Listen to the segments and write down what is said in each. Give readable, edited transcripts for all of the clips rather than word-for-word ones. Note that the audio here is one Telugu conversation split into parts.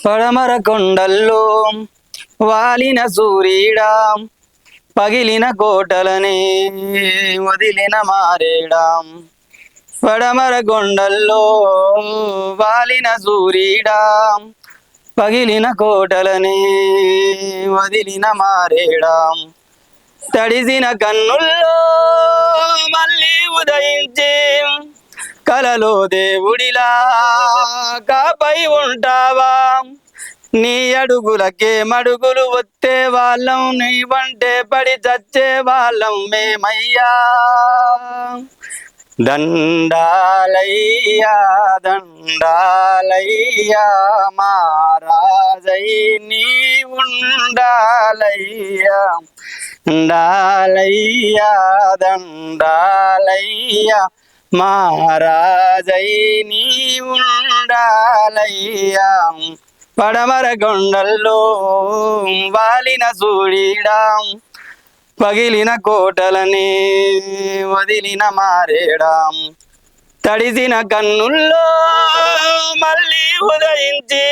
పడమర కొండల్లో వాలిన సూర్యుడా పగిలిన కోటలనే వదిలిన మారేడా. పడమర కొండల్లో వాలిన సూర్యుడా పగిలిన కోటలనే వదిలిన మారేడా. తడిసిన కన్నుల్లో మళ్ళీ ఉదయించే కలలో దేవుడిలా కాపై ఉంటావా. నీ అడుగులకే మడుగులు వస్తే వాళ్ళం, నీ వంటే పడి చచ్చే వాళ్ళం మేమయ్యా. దండాలయ్యా దండాలయ్యా మారాజై నీ ఉండాలయ్యా. దండాలయ్యా దండాలయ్యా మారాజై నీ ఉండాలయ్యా. పడమర కొండల్లో వాలిన సూర్యుడా పగిలిన కోటలని వదిలిన మారేడా. తడిసిన కన్నుల్లో మళ్ళీ ఉదయించి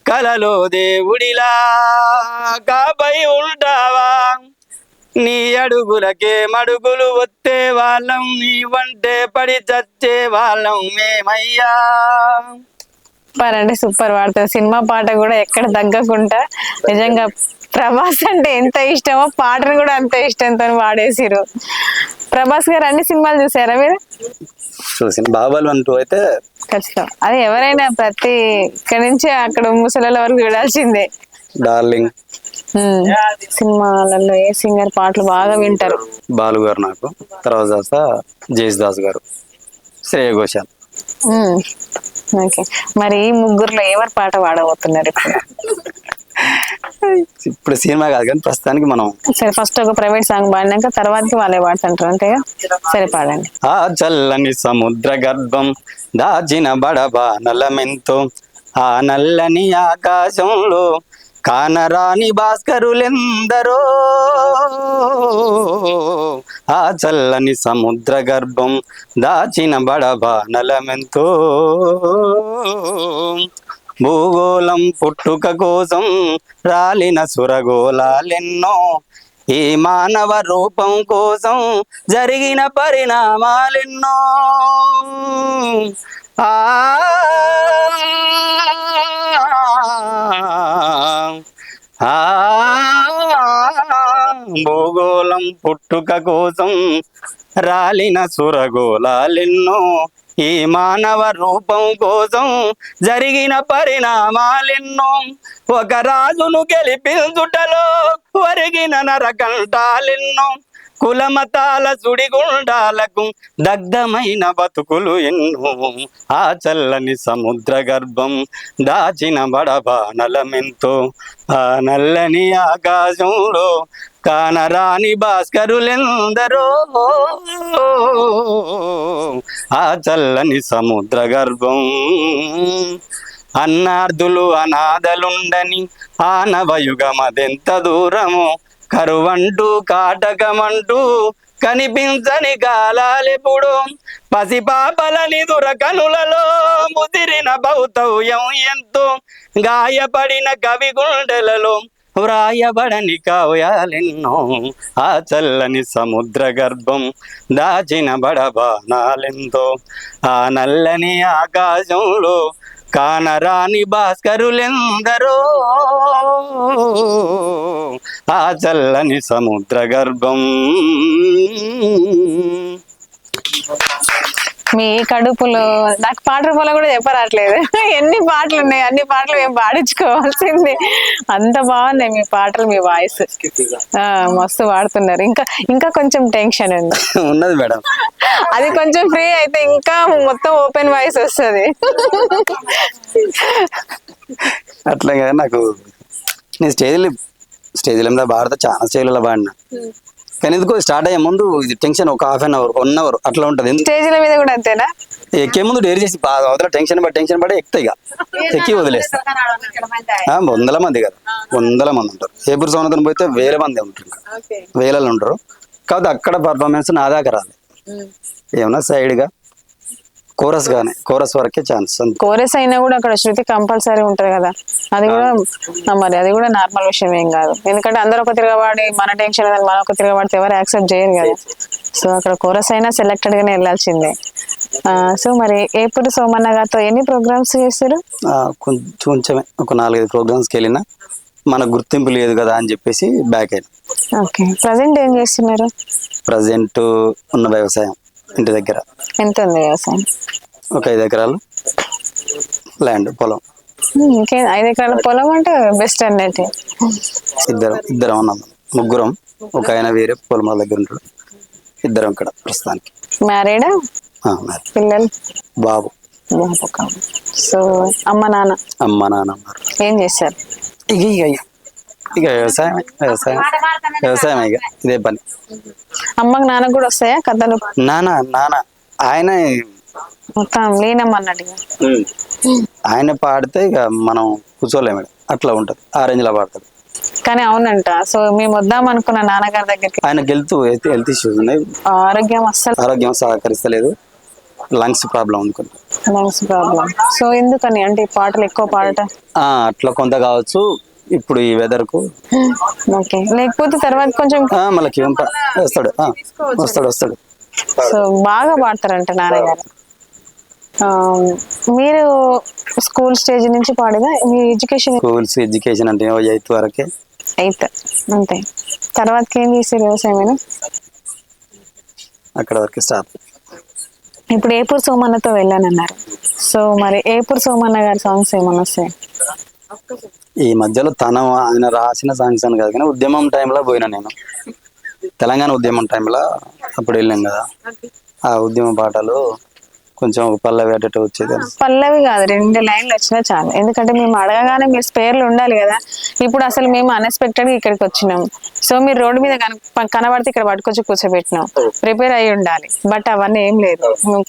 కలలో దేవుడిలా కాపై ఉంటావా. నీ అడుగులకే మడుగులు వస్తే వాళ్ళం, నీ వంటే పడి చచ్చే వాళ్ళం మేమయ్యా. సూపర్ అంటే సూపర్ పాడతారు. సినిమా పాట కూడా ఎక్కడ తగ్గకుండా. నిజంగా ప్రభాస్ అంటే ఎంత ఇష్టమో పాటను కూడా అంత ఇష్టంతో పాడేసిరు. ప్రభాస్ గారు అన్ని సినిమాలు చూసారా మీరు? చూసిన బాబాలు అంటూ అయితే ఖచ్చితం. అది ఎవరైనా ప్రతి ఇక్కడి నుంచి అక్కడ ముసలాల వరకు చూడాల్సిందే. డార్లింగ్ సినిమాలలో ఏ సింగర్ పాటలు బాగా వింటారు? బాలు గారు, నాకు తర్వాత జేసుదాస్ గారు, శ్రేయ ఘోషాల్. ఓకే, మరి ఈ ముగ్గురులో ఎవరు పాట పాడబోతున్నారు ఇప్పుడు? ఇప్పుడు సినిమా కాదు కానీ ప్రస్తుతానికి మనం సరే, ఫస్ట్ ఒక ప్రైవేట్ సాంగ్ పాడినాక తర్వాతకి వాళ్ళే పాడుతుంటారు అంతేగా? సరే పాడండి. ఆ చల్లని సముద్ర గర్భం దాచిన బడబా నలమెంతో, ఆ నల్లని ఆకాశంలో కానరాని భాస్కరులెందరో. ఆ చల్లని సముద్ర గర్భం దాచిన బడబా నలమెంతో, భూగోళం పుట్టుక కోసం రాలిన సురగోళాలెన్నో, ఈ మానవ రూపం కోసం జరిగిన పరిణామాలెన్నో. ఆ భూగోళం పుట్టుక కోసం రాలిన సురగోళాలెన్నో, ఈ మానవ రూపం కోసం జరిగిన పరిణామాలెన్నో. ఒక రాజును గెలిపించుటలో ఒరిగిన నరకంటాలెన్నో, కులమతాల సుడిగుండాలకు దగ్ధమైన బతుకులు ఎన్నో. ఆ చల్లని సముద్ర గర్భం దాచిన బడబానలమెంతో, ఆ నల్లని ఆకాశంలో కానరాని భాస్కరులెందరో. ఆ చల్లని సముద్ర గర్భం అన్నార్థులు అనాథలుండని ఆనవయుగమదెంత దూరము, కరువంటూ కాటకమంటూ కనిపించని కాలాలెప్పుడు, పసిపాపలని దురకనులలో ముదిరిన భౌతవ్యం ఎంతో, గాయపడిన కవి గుండెలలో వ్రాయబడని కావ్యాలెన్నో. ఆ చల్లని సముద్ర గర్భం దాచిన బడబానాలెంతో, ఆ నల్లని ఆకాశంలో కానరాని భాస్కరులెందరో. ఆ చల్లని సముద్ర గర్భం. మీ కడుపులో నాకు పాట రూపంలో కూడా చెప్పరాట్లేదు. ఎన్ని పాటలు ఉన్నాయి, అన్ని పాటలు మేము పాడించుకోవాల్సింది. అంత బాగున్నాయి మీ పాటలు, మీ వాయిస్ మస్తు పాడుతున్నారు. ఇంకా ఇంకా కొంచెం టెన్షన్ ఉన్నది మేడం, అది కొంచెం ఫ్రీ అయితే ఇంకా మొత్తం ఓపెన్ వాయిస్ వస్తుంది. అట్లా కదా. నాకు నేను స్టేజ్ల మీద పాడితే చాలా స్టేజ్లలో పాడినా, కానీ ఎందుకో స్టార్ట్ అయ్యే ముందు ఇది టెన్షన్, ఒక హాఫ్ అన్ అవర్ 1 అవర్ అట్లా ఉంటుంది. స్టేజ్ల మీద కూడా అంతేనా? ఎక్కే ముందు డేర్ చేసి అవతల టెన్షన్ పడి ఎక్కుతాయి, ఇక ఎక్కి వదిలేస్తా. 100 మంది కదా, 100 మంది ఉంటారు. ఏపూర్ సౌనతను పోతే 1000 మంది ఉంటారు, ఇంకా వేలలో ఉంటారు. కాకపోతే అక్కడ పర్ఫార్మెన్స్ నా దాకా రాదు. ఏమన్నా సైడ్గా కోరస్ వరకే ఛాన్స్. కోరస్ అయినా కూడా అక్కడ శృతి కంపల్సరీ ఉంటది కదా, అది కూడా మరి అది కూడా నార్మల్ విషయం ఏం కాదు. ఎందుకంటే అందరూ ఒక తిరగబడి మన టెన్షన్ మన ఒక తిరగబడితే ఎవరు యాక్సెప్ట్ చేయరు కదా. సో అక్కడ కోరస్ అయినా సెలెక్టెడ్ గానే వెళ్ళాల్సిందే. సో మరి ఏపూరి సోమన్న గారితో ఎన్ని ప్రోగ్రామ్స్ చేస్తారు? కొంచెమే ఒక 4-5 ప్రోగ్రామ్స్కి వెళ్ళినా మనకు గుర్తింపు లేదు కదా అని చెప్పేసి బ్యాక్ అయినా. ఓకే, ప్రజెంట్ ఏం చేస్తున్నారు? ప్రజెంట్ ఉన్న వ్యవసాయం ఇంటి దగ్గర. ఎంత ఉంది వ్యవసాయం? ఒక 5 ఎకరాలు ల్యాండ్, పొలం. ఇంకేం 5 ఎకరాల పొలం అంటే బెస్ట్ అన్నట్టు. ఇద్దరం ఉన్నాం, ముగ్గురం. ఒక ఆయన వేరే పొలం దగ్గర ఉంటాడు, ఇద్దరం ఇక్కడ ప్రస్తుతానికి. మ్యారీడా? పిల్లలు? బాబు. సో అమ్మ నాన్న ఉన్నారు. ఏం చేస్తారు? ఇక వ్యవసాయమే ఇక ఇదే పని. అమ్మకి నాన్న కూడా వస్తాయా కథలు? నాన్న ఆయన మొత్తం లీనమన్నట్టుగా ఆయన పాడితే ఇక మనం కూర్చోలేము, అట్లా ఉంటది. ఆ రేంజ్ లో పాడతాడు. కానీ అవునంట. సో మేము వద్దాం అనుకున్న నాన్నగారి దగ్గరికి, ఆయనకి హెల్త్ ఇష్యూస్ ఉన్నాయి, ఆరోగ్యం సహకరిస్తలేదు, లంగ్స్ ప్రాబ్లం ఉంది. Lungs problem. సో ఎందుకని అంటే పాటలు ఎక్కువ పాడటం అట్లా కొంత కావచ్చు ఇప్పుడు ఈ వెదర్ కు. ఓకే, లేకపోతే తర్వాత కొంచెం మళ్ళీ వస్తాడు. సో బాగా పాడతారంట నాన్నగారు. మీరు స్కూల్ స్టేజ్ నుంచి పాడేదా? మీ ఎడ్యుకేషన్ అంటే 8th వరకే. 8th అంతే. తర్వాతకి ఏం చేశారు? వ్యవసాయమేనా? అక్కడ వరకే స్టాప్. ఇప్పుడు ఏపూరి సోమన్నతో వెళ్ళానన్నారు. సో మరి ఏపూరి సోమన్న గారి సాంగ్స్ ఏమన్నా వస్తాయి? ఈ మధ్యలో ఆయన రాసిన సాంగ్స్ అని కాదు కానీ ఉద్యమం టైంలో పోయినా నేను, తెలంగాణ ఉద్యమం టైంలో అప్పుడు వెళ్ళాం కదా, ఆ ఉద్యమ పాటలు కొంచెం పల్లవి అటు వచ్చేది. పల్లవి కాదు, 2 లైన్లు వచ్చినా చాలు. ఎందుకంటే మేము అడగగానే మీరు స్పేర్లు ఉండాలి కదా. ఇప్పుడు అసలు మేము అన్ఎక్స్పెక్టెడ్ గా ఇక్కడికి వచ్చినాం. సో మీరు రోడ్డు మీద కనబడితే ఇక్కడ పట్టుకొచ్చి కూర్చోబెట్టినాం, ప్రిపేర్ అయ్యి ఉండాలి. బట్ అవన్నీ ఏం లేదు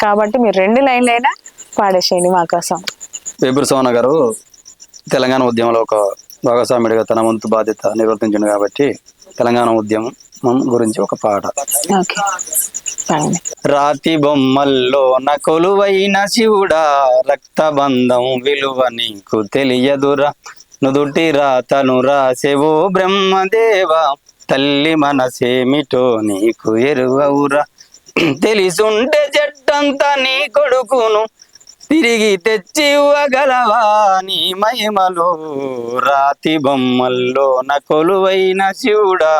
కాబట్టి మీరు 2 లైన్లు అయినా పాడేసేయండి మా కోసం. ఏపూరి సోమన్న గారు తెలంగాణ ఉద్యమంలో ఒక భాగస్వామిడిగా తన వంతు బాధ్యత నిర్వర్తించింది కాబట్టి తెలంగాణ ఉద్యమం గురించి ఒక పాట. రాతి బొమ్మల్లో కొలువైన శివుడా, రక్తబంధం విలువ నీకు తెలియదురా, నుదుటి రాతను రాసేవో బ్రహ్మదేవా, తల్లి మనసేమిటో నీకు ఎరువవురా, తెలిసుంటే జట్టంతా నీ కొడుకును తిరిగి తెచ్చి ఇవ్వగలవా నీ మహిమలో, రాతి బొమ్మల్లో కొలువైన శివుడా,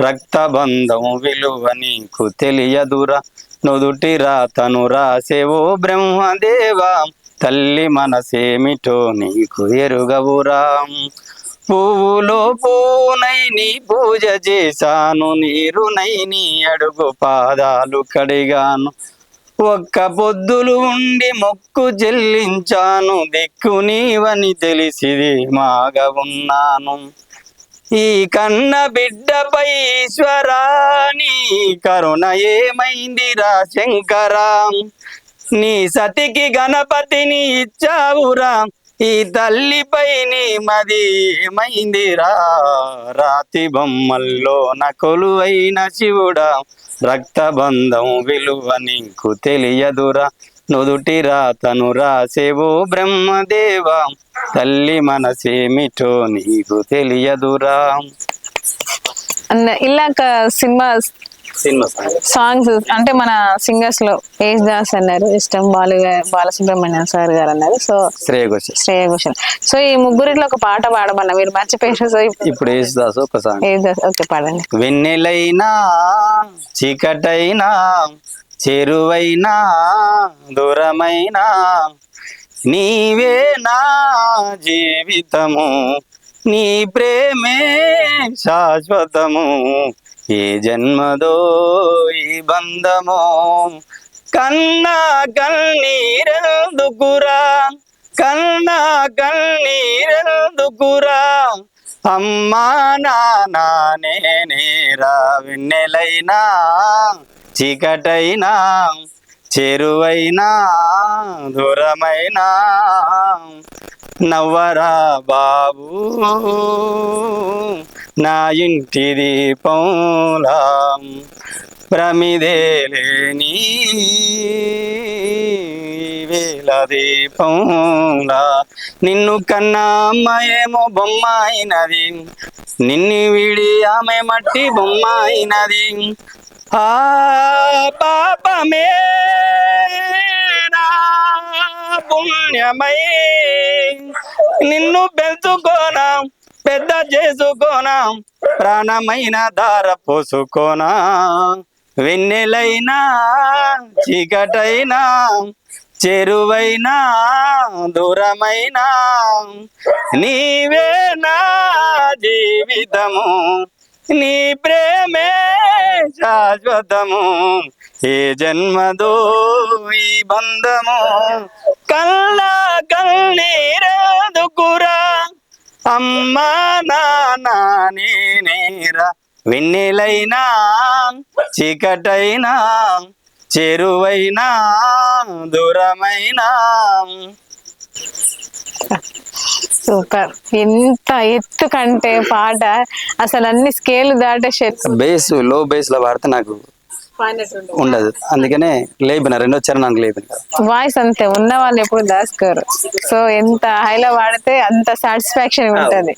రక్తబంధం విలువ నీకు తెలియదురా, నుదుటి రాతను రాసేవో బ్రహ్మదేవా, తల్లి మనసేమిటో నీకు ఎరుగవురా, పువ్వులో పూనై నీ పూజ చేశాను, నీరునై నీ అడుగు పాదాలు కడిగాను, ఒక్క పొద్దులు ఉండి మొక్కు చెల్లించాను, దిక్కు నీవని తెలిసిది మాగా ఉన్నాను, ఈ కన్న బిడ్డపై ఈశ్వరాని కరుణ ఏమైందిరా శంకరా, నీ సతికి గణపతిని ఇచ్చావురా, ఈ తల్లిపై నీ మది ఏమైందిరా, రాతి బొమ్మల్లో కొలువైన శివుడా, రక్తబంధం విలువ నీకు తెలియదురా, నుదుటి రాతను రాసేవో బ్రహ్మదేవా, తల్లి మనసేమిటో నీకు తెలియదురా. ఇలాక సినిమా సాంగ్స్ అంటే మన సింగర్స్ లో యేసుదాస్ అన్నారు ఇష్టం, బాలసుబ్రహ్మణ్యం సార్ గారు అన్నారు, సో శ్రేయ ఘోషల్. సో ఈ ముగ్గురిలో ఒక పాట పాడమన్నా, మీరు మర్చిపోయారు. సో ఇప్పుడు యేసుదాస్ ఒక సాంగ్. ఓకే, పాడండి. వెన్నెలైనా చీకటైనా చెరువైనా దూరమైనా నీవే నా జీవితము, నీ ప్రేమే శాశ్వతము, ఏ జన్మదో ఈ బంధమో, కన్నా కన్నీరెందుకురా, కన్నా కన్నీరెందుకురా, అమ్మా నాన్న నేనేరా, వెన్నెలైనా చీకటైనా చెరువైనా దూరమైనా నవ్వరా బాబు నా ఇంటి దీపంలా, ప్రమిదేలేని వెన్నెల దీపంలా నిన్ను కన్నా అమ్మ ఏమో బొమ్మ అయినది, నిన్ను విడి ఆమె మట్టి బొమ్మ అయినది. ఆ పాపమే నా పుణ్యమై నిన్ను పెంచుకోనా పెద్ద చేసుకోనా ప్రాణమైన దార పోసుకోనా, వెన్నెలైనా చీకటైనా చెరువైనా దూరమైనా నీవే నా జీవితము, నీ ప్రేమే శాశ్వతము, ఏ జన్మదో ఈ బంధము, కళ్ళ కన్నీరెందుకురా అమ్మా నాన్న నేనేరా, వెన్నెలైనా చీకటైనా చెరువైనా దూరమైనా. సూపర్. ఎంత ఎత్తు కంటే పాట అసలు అన్ని స్కేల్ దాటే బేస్ లో బేస్ లో పాడితే నాకు ఉండదు, అందుకనే లేపిన రెండో చరణానికి లేపిన. వాయిస్ అంతే, ఉన్న వాళ్ళు ఎప్పుడు దాచుకోరు. సో ఎంత హైలో వాడితే అంత సాటిస్ఫాక్షన్ ఉంటది.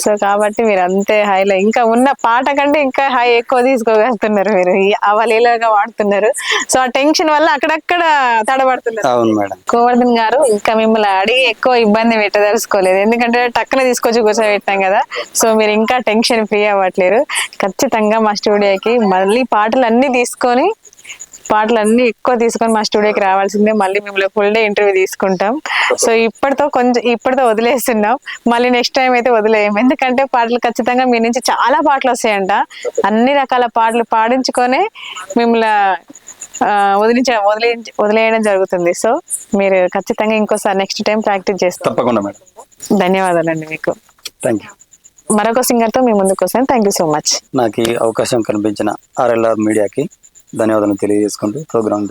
సో కాబట్టి మీరు అంతే హైలో, ఇంకా ఉన్న పాట కంటే ఇంకా హై ఎక్కువ తీసుకోగలుగుతున్నారు మీరు, అవలీలగా వాడుతున్నారు. సో ఆ టెన్షన్ వల్ల అక్కడక్కడ తడబడుతున్నారు. అవును మేడం. గోవర్ధన్ గారు, ఇంకా మిమ్మల్ని అడిగి ఎక్కువ ఇబ్బంది పెట్టదలుచుకోలేదు, ఎందుకంటే టక్కున తీసుకొచ్చి కూర్చోబెట్టాం కదా. సో మీరు ఇంకా టెన్షన్ ఫ్రీ అవ్వట్లేరు. ఖచ్చితంగా మా స్టూడియోకి మళ్ళీ పాటలు అన్ని తీసుకొని ఎక్కువ తీసుకొని మా స్టూడియోకి రావాల్సిందే. మళ్ళీ మిమ్మల్ని ఫుల్ డే ఇంటర్వ్యూ తీసుకుంటాం. సో ఇప్పటితో వదిలేస్తున్నాం, మళ్ళీ నెక్స్ట్ టైం అయితే వదిలేయం. ఎందుకంటే పాటలు ఖచ్చితంగా మీ నుంచి చాలా పాటలు వస్తాయంట, అన్ని రకాల పాటలు పాడించుకొని మిమ్మల్ని వదిలేయడం జరుగుతుంది. సో మీరు ఖచ్చితంగా ఇంకోసారి నెక్స్ట్ టైం ప్రాక్టీస్ చేస్తాం. తప్పకుండా మేడం. ధన్యవాదాలండి మీకు. Thank you. మరొక సింగర్తో మీ ముందుకు వస్తాను. Thank you so much. నాకు ఈ అవకాశం కనిపించిన RLR మీడియాకి ధన్యవాదాలు తెలియజేసుకుంటూ ప్రోగ్రామ్